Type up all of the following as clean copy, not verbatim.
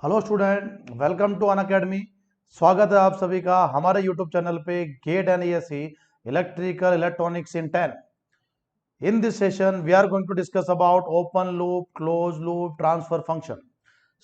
Hello student, welcome to Unacademy. स्वागत है आप सभी का हमारे यूट्यूब चैनल पे GATE and ESC electrical electronics in 10। In this session we are going to discuss about open loop, close loop, transfer function.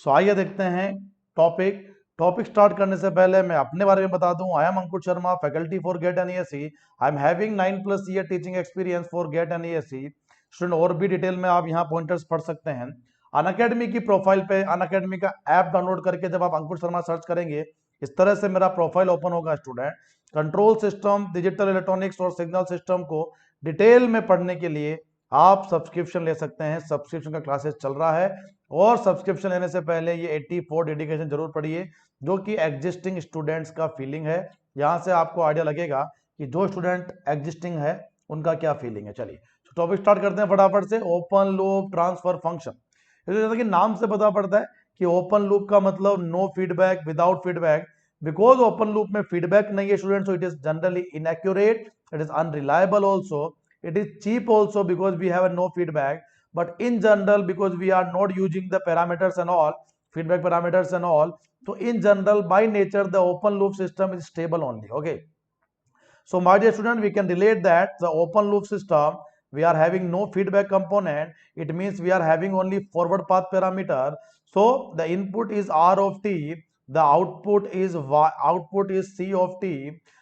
So आइए देखते हैं टॉपिक। टॉपिक स्टार्ट करने से पहले मैं अपने बारे में बता दूं। I am Ankur Sharma, faculty for GATE and ESC. I am having 9+ year teaching experience for GATE and ESC. Student, और भी डिटेल में आप यहाँ पॉइंटर्स पढ़ सकते हैं अनअकैडमी की प्रोफाइल पे। अनअकैडमी का ऐप डाउनलोड करके जब आप अंकुर शर्मा सर्च करेंगे, इस तरह से मेरा प्रोफाइल ओपन होगा। Student, control system, digital electronics और सिग्नल सिस्टम को डिटेल में पढ़ने के लिए आप सब्सक्रिप्शन ले सकते हैं। सब्सक्रिप्शन का क्लासेस चल रहा है और सब्सक्रिप्शन लेने से पहले ये 84 डेडिकेशन जरूर पढ़िए, जो कि एग्जिस्टिंग स्टूडेंट्स का फीलिंग है। यहाँ से आपको आइडिया लगेगा कि जो स्टूडेंट एग्जिस्टिंग है उनका क्या फीलिंग है। चलिए टॉपिक स्टार्ट करते हैं फटाफट से। Open loop transfer function. जैसा कि नाम से पता पड़ता है कि ओपन लूप का मतलब no feedback, without feedback. Because open loop में फीडबैक नहीं है student, so it is generally inaccurate, it is unreliable also, it is cheap also because we have a no feedback. But in general, because we are not using the parameters and all, feedback parameters and all, so in general, by nature, the open loop system is stable only. Okay, so my dear student, we can relate that the open loop system, we are having no feedback component. It means we are having only forward path parameter. So the input is R of t, the output is y, output is C of t.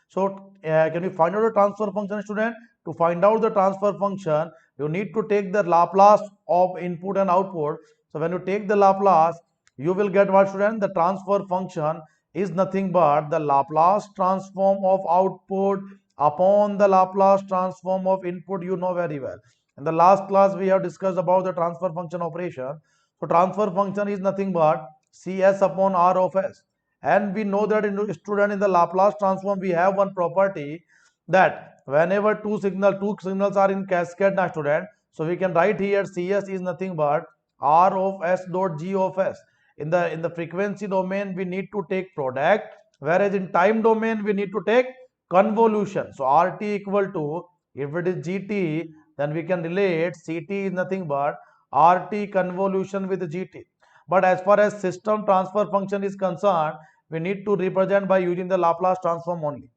So can you find out the transfer function, student? To find out the transfer function, you need to take the Laplace of input and output. So when you take the Laplace, you will get what, student? The transfer function is nothing but the Laplace transform of output upon the Laplace transform of input. You know very well. In the last class, we have discussed about the transfer function operation. So transfer function is nothing but Cs upon R of S. And we know that in student, in the Laplace transform, we have one property that whenever two signals are in cascade, now student, so we can write here Cs is nothing but R of S dot G of S. In the frequency domain, we need to take product, whereas in time domain, we need to take convolution. So RT equal to, if it is GT, then we can relate CT is nothing but RT convolution with GT. But as far as system transfer function is concerned, we need to represent by using the Laplace transform only.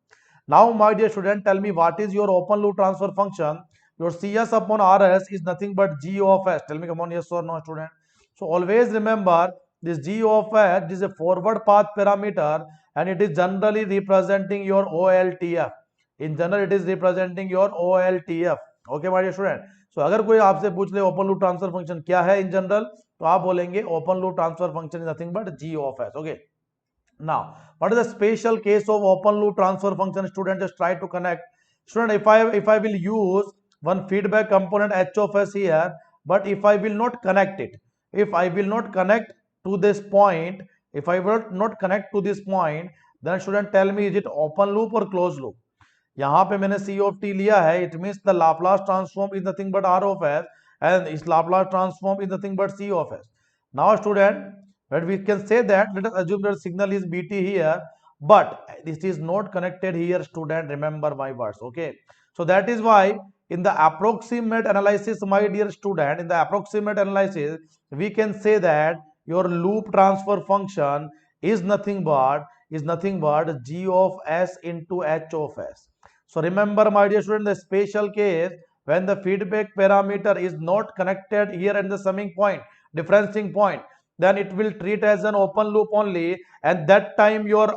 Now, my dear student, tell me what is your open loop transfer function? Your Cs upon Rs is nothing but G of S. Tell me, come on, yes or no, student? So always remember this G of S is a forward path parameter and it is generally representing your OLTF. In general, it is representing your OLTF. Okay, my dear student. So अगर कोई आपसे पूछ ले open loop transfer function क्या है in general, तो आप बोलेंगे open loop transfer function is nothing but G of S. Okay. Now, what is the special case of open loop transfer function? Student, just try to connect. Student, if I will use one feedback component H of S here, but if I will not connect it, if I will not connect to this point, if I will not connect to this point, then student tell me, is it open loop or closed loop? यहाँ पे मैंने C of t लिया है, it means the Laplace transform is nothing but R of S, and its Laplace transform is nothing but C of S. Now, student, but we can say that, let us assume that signal is BT here, but this is not connected here, student. Remember my words, okay? So that is why in the approximate analysis, my dear student, in the approximate analysis, we can say that your loop transfer function is nothing but G of S into H of S. So remember, my dear student, the special case when the feedback parameter is not connected here at the summing point, differencing point, then it will treat as an open loop only, and that time your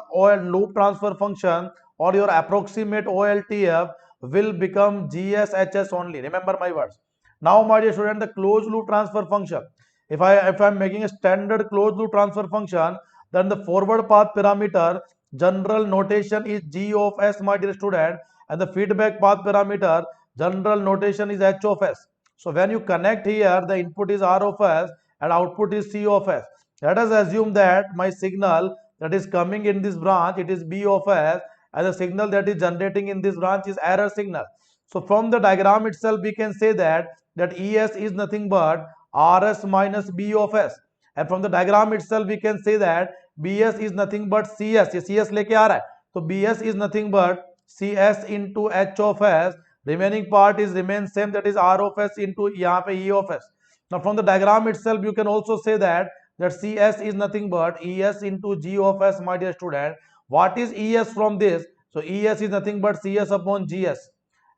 loop transfer function or your approximate OLTF will become GSHS only. Remember my words. Now, my dear student, the closed loop transfer function. If I'm making a standard closed loop transfer function, then the forward path parameter general notation is G of S, my dear student, and the feedback path parameter general notation is H of S. So when you connect here, the input is R of S and output is C of S. Let us assume that my signal that is coming in this branch, it is B of S, and the signal that is generating in this branch is error signal. So from the diagram itself, we can say that ES is nothing but RS minus B of S. And from the diagram itself, we can say that BS is nothing but CS. ये CS लेके आ रहा है, तो BS is nothing but CS into H of S. Remaining part is remains same, that is R of S into यहाँ पे E of S. Now from the diagram itself, you can also say that that CS is nothing but ES into G of S, my dear student. What is ES from this? So ES is nothing but CS upon GS.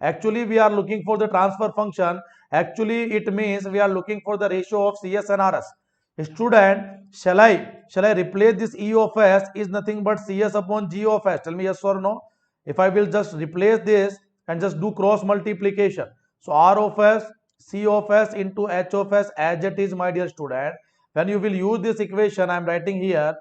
Actually, we are looking for the transfer function. Actually, it means we are looking for the ratio of CS and RS. Student, shall I replace this E of S is nothing but CS upon G of S? Tell me yes or no. If I will just replace this and just do cross multiplication, so R of S, C of S into H of S as it is, my dear student. When you will use this equation, I am writing here,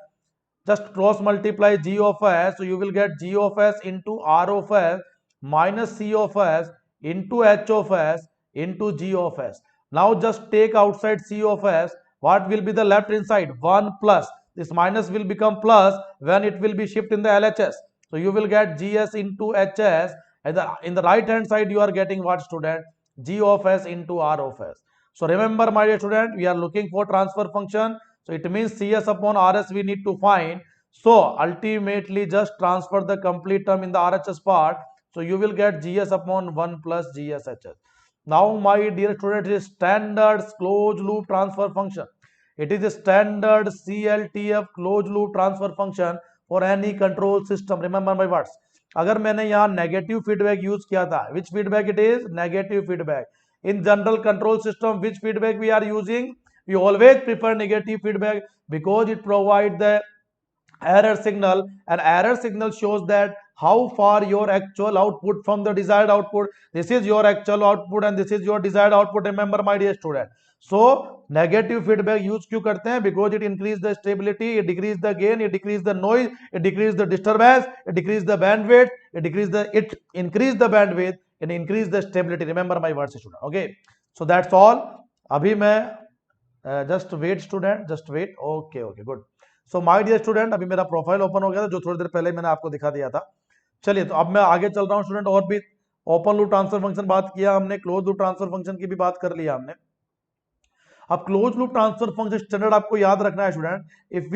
just cross multiply G of S, so you will get G of S into R of S minus C of S into H of S into G of S. Now just take outside C of S, what will be the left inside? 1 plus. This minus will become plus when it will be shift in the LHS. So you will get GS into HS, and in the right hand side you are getting what, student? G of S into R of S. So remember, my dear student, we are looking for transfer function. So it means CS upon RS we need to find. So ultimately just transfer the complete term in the RHS part. So you will get GS upon 1 plus GSHS. Now, my dear student, it is standard closed loop transfer function. It is a standard CLTF closed loop transfer function for any control system. Remember my words. अगर मैंने यहाँ negative feedback use किया था, which feedback it is? Negative feedback. In general control system, which feedback we are using? We always prefer negative feedback because it provides the error signal, and error signal shows that how far your actual output from the desired output. This is your actual output and this is your desired output. Remember, my dear student. So negative feedback use क्यों करते हैं? Because it increase the stability, it decrease the gain, it decrease the noise, it decrease the disturbance, it decrease the bandwidth, it increase the bandwidth and increase the stability. Remember my words, student. Okay, so that's all. अभी मैं just wait, student, just wait. Okay, good. So my dear student, अभी मेरा profile open हो गया था जो थोड़ी देर पहले मैंने आपको दिखा दिया था. चलिए, तो अब मैं आगे चल रहा हूं स्टूडेंट. और भी ओपन लूप ट्रांसफर फंक्शन बात किया हमने, क्लोज लूप ट्रांसफर फंक्शन की भी बात कर लिया हमने. अब close loop transfer function standard आपको याद रखना है student. If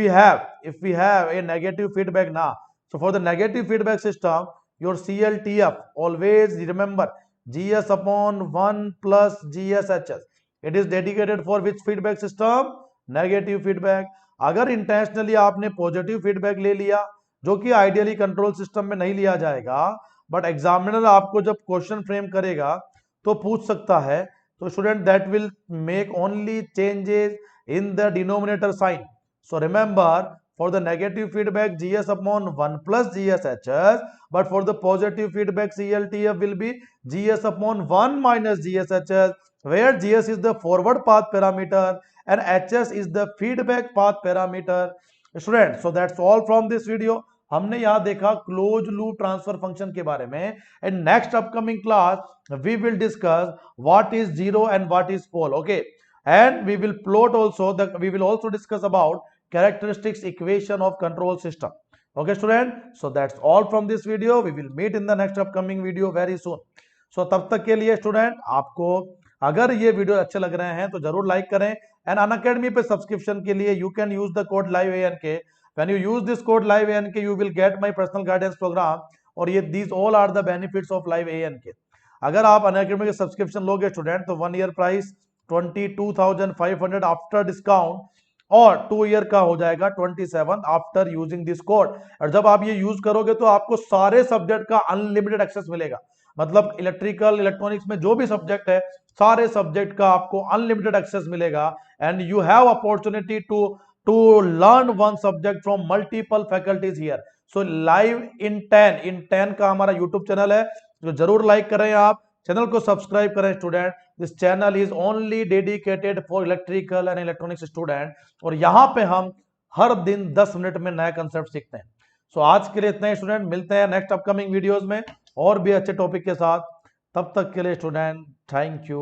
we have a negative feedback ना, so for the negative feedback system your CLTF always remember GS upon 1 plus GSHS. It is dedicated for which feedback system? Negative feedback. अगर intentionally आपने positive feedback ले लिया, जो कि ideally control system में नहीं लिया जाएगा, बट एग्जामिनर आपको जब क्वेश्चन फ्रेम करेगा तो पूछ सकता है, तो student that will make only changes in the denominator sign. So remember, for the negative feedback GS upon 1 plus GSHS, but for the positive feedback CLTF will be GS upon 1 minus GSHS, where GS is the forward path parameter and HS is the feedback path parameter. Students, so that's all from this video. हमने यहाँ देखा close loop transfer function के बारे में. And next upcoming class we will discuss what is zero and what is pole. Okay, and we will plot also we will also discuss about characteristics equation of control system. Okay student, so that's all from this video. We will meet in the next upcoming video very soon. So तब तक के लिए student, आपको अगर ये video अच्छे लग रहे हैं तो जरूर लाइक करें. एंड अनअकैडमी पे सब्सक्रिप्शन के लिए you can use the code live ANK. When you use this code live ANK you will get my personal guidance program. और ये these all are the benefits of live ANK. अगर आप Unacademy के subscription लोगे student, तो 1 year price 22,500 after discount, और 2 year का हो जाएगा 27 आफ्टर यूजिंग दिस कोड. और जब आप ये यूज करोगे तो आपको सारे सब्जेक्ट का अनलिमिटेड एक्सेस मिलेगा. मतलब इलेक्ट्रिकल इलेक्ट्रॉनिक्स में जो भी सब्जेक्ट है, सारे सब्जेक्ट का आपको अनलिमिटेड एक्सेस मिलेगा. And you have opportunity to learn one subject from multiple faculties here. So live in 10 का हमारा यूट्यूब चैनल है, जो जरूर लाइक करें, आप चैनल को सब्सक्राइब करें student. This channel is only dedicated for electrical and electronics student. और यहाँ पे हम हर दिन 10 मिनट में नया कंसेप्ट सीखते हैं. सो आज के लिए इतना ही स्टूडेंट, मिलते हैं नेक्स्ट अपकमिंग वीडियोस में और भी अच्छे टॉपिक के साथ. तब तक के लिए स्टूडेंट, थैंक यू.